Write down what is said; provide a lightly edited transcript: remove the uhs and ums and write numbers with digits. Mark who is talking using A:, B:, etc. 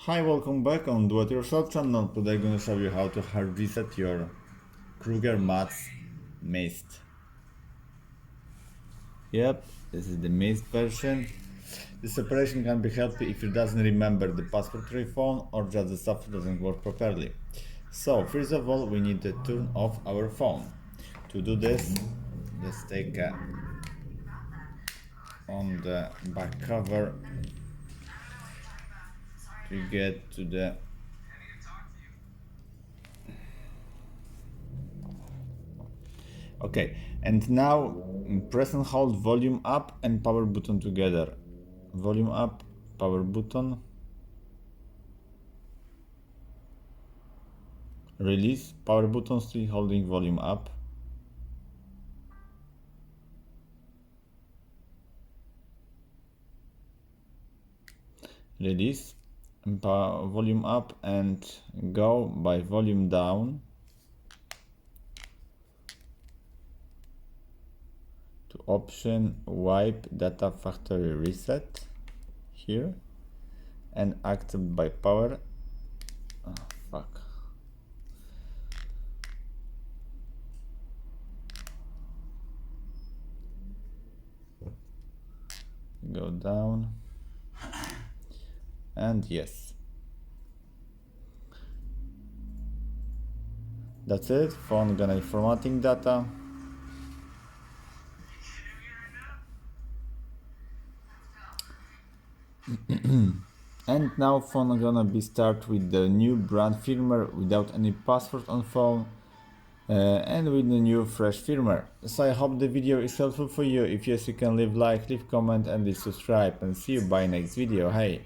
A: Hi, welcome back on Do It Yourself channel. Today I'm gonna show you how to hard reset your KRUGER MATZ MIST. Yep, this is the MIST version. This operation can be helpful if you doesn't remember the password to your phone or just the software doesn't work properly. So first of all, we need to turn off our phone. To do this, let's take on the back cover to get to the okay, and now press and hold volume up and power button together. Volume up, power button, release, power button still holding volume up. Release, volume up and go by volume down to option wipe data factory reset here and accept by power. Oh, fuck. Go down and yes. That's it. Phone gonna formatting data. And now phone gonna be start with the new brand firmware without any password on phone and with the new fresh firmware. So I hope the video is helpful for you. If yes, you can leave like, leave comment and subscribe, and see you by next video. Hey.